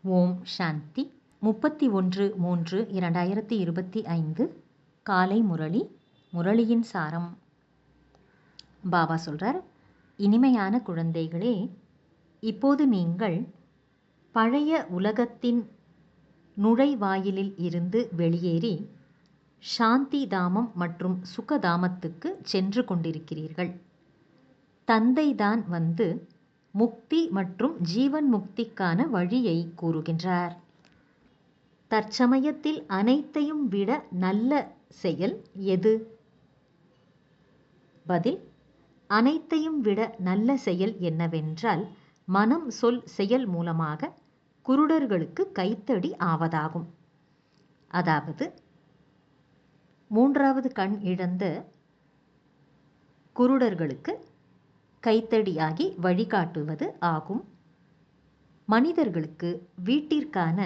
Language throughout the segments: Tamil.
ஓம் சாந்தி. 31/3/2025 காலை முரளி. முரளியின் சாரம். பாபா சொல்றார், இனிமையான குழந்தைகளே, இப்போது நீங்கள் பழைய உலகத்தின் நுழைவாயிலில் இருந்து வெளியேறி சாந்தி தாமம் மற்றும் சுகதாமத்துக்கு சென்று கொண்டிருக்கிறீர்கள். தந்தைதான் வந்து முக்தி மற்றும் ஜீவன் முக்திக்கான வழியை கூறுகின்றார். தற்சமயத்தில் அனைத்தையும் விட நல்ல செயல் எது? பதில்: அனைத்தையும் விட நல்ல செயல் என்னவென்றால், மனம் சொல் செயல் மூலமாக குருடர்களுக்கு கைத்தடி ஆவதாகும். அதாவது, மூன்றாவது கண் இழந்த குருடர்களுக்கு கைத்தடியாகி வழிகாட்டுவது ஆகும். மனிதர்களுக்கு வீட்டிற்கான,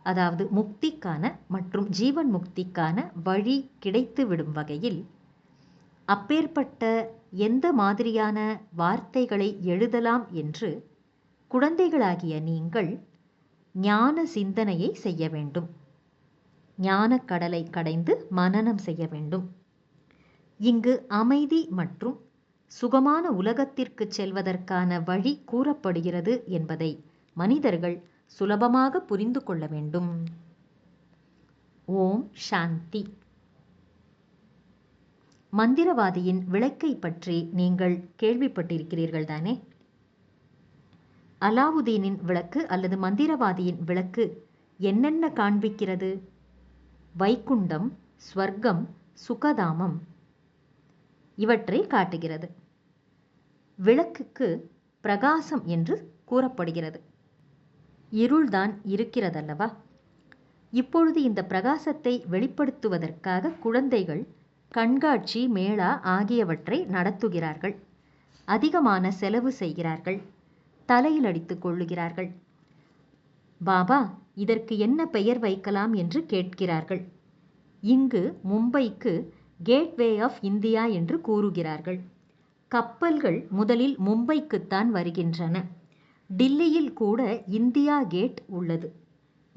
அதாவது முக்திக்கான மற்றும் ஜீவன் முக்திக்கான வழி கிடைத்துவிடும் வகையில் அப்பேற்பட்ட எந்த மாதிரியான வார்த்தைகளை எழுதலாம் என்று குழந்தைகளாகிய நீங்கள் ஞான சிந்தனையை செய்ய வேண்டும். ஞானக் கடலை கடைந்து மனனம் செய்ய வேண்டும். இங்கு அமைதி மற்றும் சுகமான உலகத்திற்கு செல்வதற்கான வழி கூறப்படுகிறது என்பதை மனிதர்கள் சுலபமாக புரிந்து கொள்ள வேண்டும். ஓம் சாந்தி. மந்திரவாதியின் விளக்கை பற்றி நீங்கள் கேள்விப்பட்டிருக்கிறீர்கள் தானே? அலாவுதீனின் விளக்கு அல்லது மந்திரவாதியின் விளக்கு என்னென்ன காண்பிக்கிறது? வைகுண்டம், ஸ்வர்க்கம், சுகதாமம் இவற்றை காட்டுகிறது. விளக்குக்கு பிரகாசம் என்று கூறப்படுகிறது. இருள்தான் இருக்கிறதல்லவா? இப்பொழுது இந்த பிரகாசத்தை வெளிப்படுத்துவதற்காக குழந்தைகள் கண்காட்சி, மேளா ஆகியவற்றை நடத்துகிறார்கள். அதிகமான செலவு செய்கிறார்கள். தலையில் அடித்துக் கொள்ளுகிறார்கள். பாபா, இதற்கு என்ன பெயர் வைக்கலாம் என்று கேட்கிறார்கள். இங்கு மும்பைக்கு கேட்வே ஆஃப் இந்தியா என்று கூறுகிறார்கள். கப்பல்கள் முதலில் மும்பைக்குத்தான் வருகின்றன. டில்லியில் கூட இந்தியா கேட் உள்ளது.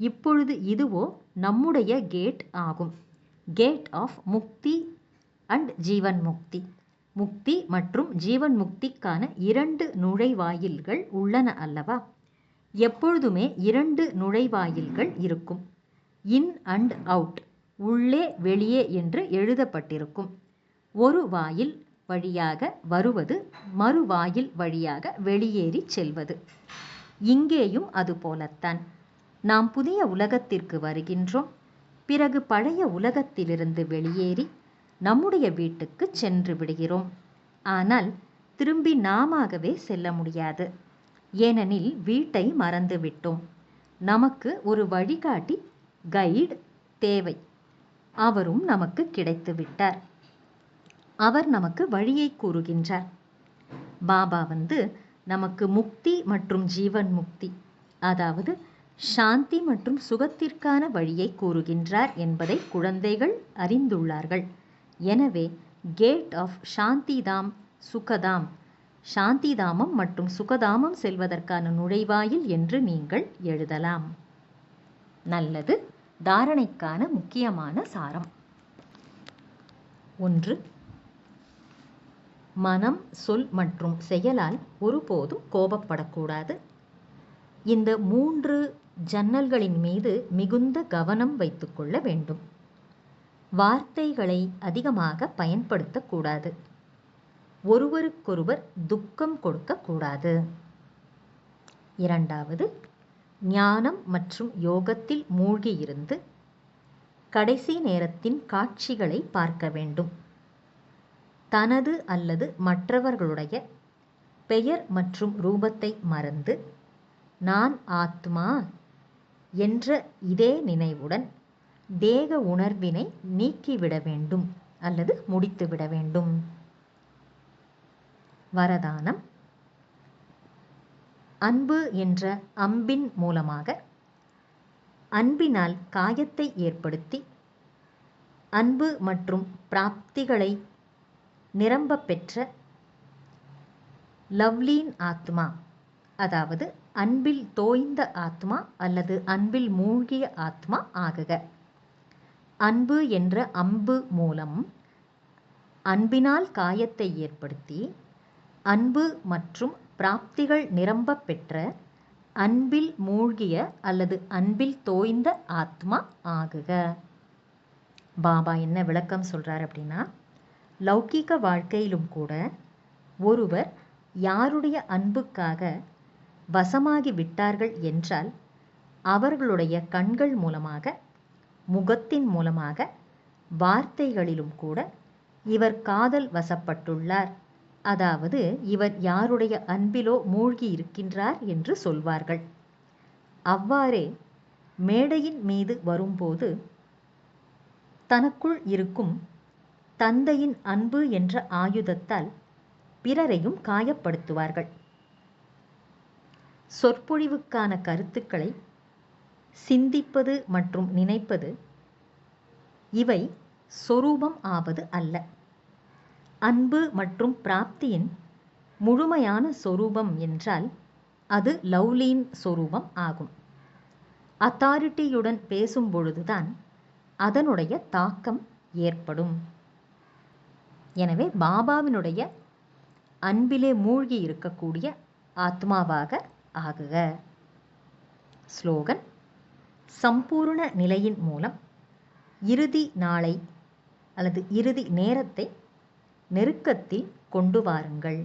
இப்பொழுது இதுவோ நம்முடைய கேட் ஆகும். கேட் ஆஃப் முக்தி அண்ட் ஜீவன் முக்தி. முக்தி மற்றும் ஜீவன் முக்திக்கான 2 நுழைவாயில்கள் உள்ளன அல்லவா? எப்பொழுதுமே 2 நுழைவாயில்கள் இருக்கும். இன் அண்ட் அவுட், உள்ளே வெளியே என்று எழுதப்பட்டிருக்கும். ஒரு வாயில் வழியாக வருவது, மறுவாயில் வழியாக வெளியேறி செல்வது. இங்கேயும் அதுபோலத்தான். நாம் புதிய உலகத்திற்கு வருகின்றோம். பிறகு பழைய உலகத்திலிருந்து வெளியேறி நம்முடைய வீட்டுக்கு சென்று விடுகிறோம். ஆனால் திரும்பி நாமாகவே செல்ல முடியாது. ஏனெனில் வீட்டை மறந்துவிட்டோம். நமக்கு ஒரு வழிகாட்டி, கைடு தேவை. அவரும் நமக்கு கிடைத்து விட்டார். அவர் நமக்கு வழியை கூறுகின்றார். பாபா வந்து நமக்கு முக்தி மற்றும் ஜீவன் முக்தி, அதாவது சாந்தி மற்றும் சுகத்திற்கான வழியை கூறுகின்றார் என்பதை குழந்தைகள் அறிந்துள்ளார்கள். எனவே கேட் ஆஃப் சாந்திதாம், சுகதாம், சாந்திதாமம் மற்றும் சுகதாமம் செல்வதற்கான நுழைவாயில் என்று நீங்கள் எழுதலாம். நல்லது. தாரணைக்கான முக்கியமான சாரம். 1. மனம், சொல் மற்றும் செயலால் ஒருபோதும் கோபப்படக்கூடாது. இந்த 3 ஜன்னல்களின் மீது மிகுந்த கவனம் வைத்துக்கொள்ள வேண்டும். வார்த்தைகளை அதிகமாக பயன்படுத்தக்கூடாது. ஒருவருக்கொருவர் துக்கம் கொடுக்கக்கூடாது. 2. ஞானம் மற்றும் யோகத்தில் மூழ்கியிருந்து கடைசி நேரத்தின் காட்சிகளை பார்க்க வேண்டும். தனது அல்லது மற்றவர்களுடைய பெயர் மற்றும் ரூபத்தை மறந்து நான் ஆத்மா என்ற இதே நினைவுடன் தேக உணர்வினை நீக்கிவிட வேண்டும் அல்லது முடித்துவிட வேண்டும். வரதானம். அன்பு என்ற அம்பின் மூலமாக அன்பினால் காயத்தை ஏற்படுத்தி அன்பு மற்றும் பிராப்திகளை நிரம்ப பெற்ற லவ்லீன் ஆத்மா அதாவது அன்பில் தோய்ந்த ஆத்மா அல்லது அன்பில் மூழ்கிய ஆத்மா ஆகுக. அன்பு என்ற அம்பு மூலம் அன்பினால் காயத்தை ஏற்படுத்தி அன்பு மற்றும் பிராப்திகள் நிரம்ப பெற்ற அன்பில் மூழ்கிய அல்லது அன்பில் தோய்ந்த ஆத்மா ஆகுக. பாபா என்ன விளக்கம் சொல்றார் அப்படின்னா, லௌகீக வாழ்க்கையிலும் கூட ஒருவர் யாருடைய அன்புக்காக வசமாகி விட்டார்கள் என்றால் அவர்களுடைய கண்கள் மூலமாக, முகத்தின் மூலமாக, வார்த்தைகளிலும் கூட இவர் காதல் வசப்பட்டுள்ளார், அதாவது இவர் யாருடைய அன்பிலோ மூழ்கி இருக்கின்றார் என்று சொல்வார்கள். அவ்வாறே மேடையின் மீது வரும்போது தனக்குள் இருக்கும் தந்தையின் அன்பு என்ற ஆயுதத்தால் பிறரையும் காயப்படுத்துவார்கள். சொற்பொழிவுக்கான கருத்துக்களை சிந்திப்பது மற்றும் நினைப்பது இவை சொரூபம் ஆவது அல்ல. அன்பு மற்றும் பிராப்தியின் முழுமையான சொரூபம் என்றால் அது லவ்லீன் சொரூபம் ஆகும். அத்தாரிட்டியுடன் பேசும் பொழுதுதான் அதனுடைய தாக்கம் ஏற்படும். எனவே பாபாவினுடைய அன்பிலே மூழ்கி இருக்கக்கூடிய ஆத்மாவாக ஆகுக. ஸ்லோகன்: சம்பூர்ண நிலையின் மூலம் இறுதி நாளை அல்லது இறுதி நேரத்தை நெருக்கத்தில் கொண்டு வாருங்கள்.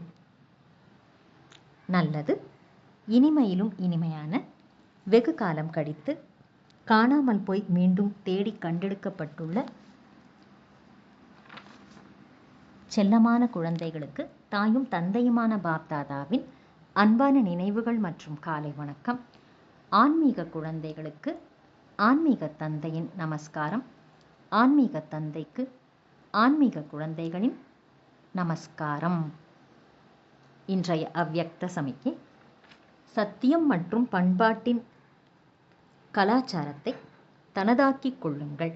நல்லது. இனிமையிலும் இனிமையான வெகு காலம் கழித்து காணாமல் போய் மீண்டும் தேடி கண்டெடுக்கப்பட்டுள்ள செல்லமான குழந்தைகளுக்கு தாயும் தந்தையுமான பாப்தாதாவின் அன்பான நினைவுகள் மற்றும் காலை வணக்கம். ஆன்மீக குழந்தைகளுக்கு ஆன்மீக தந்தையின் நமஸ்காரம். ஆன்மீக தந்தைக்கு ஆன்மீக குழந்தைகளின் நமஸ்காரம். இன்றைய அவ்யக்த சமிக்கை: சத்தியம் மற்றும் பண்பாட்டின் கலாச்சாரத்தை தனதாக்கிக் கொள்ளுங்கள்.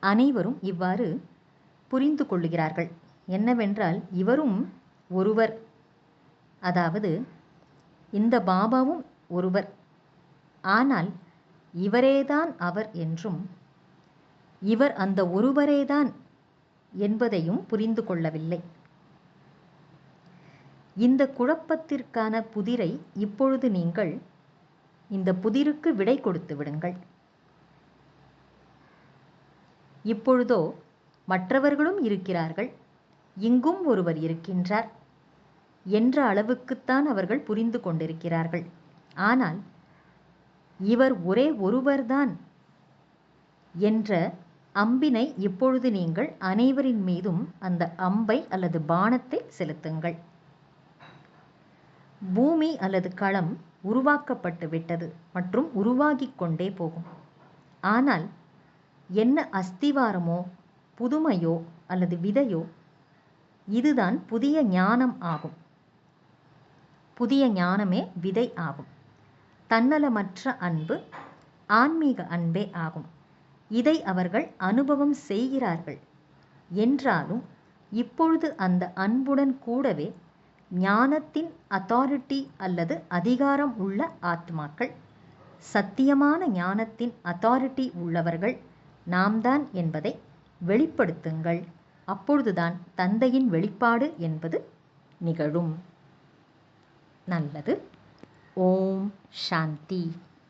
அனைவரும் இவ்வாறு புரிந்து கொள்ளுகிறார்கள். என்னவென்றால், இவரும் ஒருவர், அதாவது இந்த பாபாவும் ஒருவர், ஆனால் இவரேதான் அவர் என்றும் இவர் அந்த ஒருவரேதான் என்பதையும் புரிந்து கொள்ளவில்லை. இந்த குழப்பத்திற்கான புதிரை இப்பொழுது நீங்கள் இந்த புதிருக்கு விடை கொடுத்து விடுங்கள். இப்பொழுதோ மற்றவர்களும் இருக்கிறார்கள், இங்கும் ஒருவர் இருக்கின்றார் என்ற அளவுக்குத்தான் அவர்கள் புரிந்து கொண்டிருக்கிறார்கள். ஆனால் இவர் ஒரே ஒருவர்தான் என்ற அம்பினை இப்பொழுது நீங்கள் அனைவரின் மீதும் அந்த அம்பை அல்லது பாணத்தை செலுத்துங்கள். பூமி அல்லது களம் உருவாக்கப்பட்டு விட்டது மற்றும் உருவாகிக் கொண்டே போகும். ஆனால் என்ன அஸ்திவாரமோ புதுமையோ அல்லது விதையோ, இதுதான் புதிய ஞானம் ஆகும். புதிய ஞானமே விதை ஆகும். தன்னலமற்ற அன்பு ஆன்மீக அன்பே ஆகும். இதை அவர்கள் அனுபவம் செய்கிறார்கள். என்றாலும் இப்பொழுது அந்த அன்புடன் கூடவே ஞானத்தின் அத்தாரிட்டி அல்லது அதிகாரம் உள்ள ஆத்மாக்கள், சத்தியமான ஞானத்தின் அத்தாரிட்டி உள்ளவர்கள் நாம்தான் என்பதை வெளிப்படுத்துங்கள். அப்பொழுதுதான் தந்தையின் வெளிப்பாடு என்பது நிகழும். நல்லது. ஓம் சாந்தி.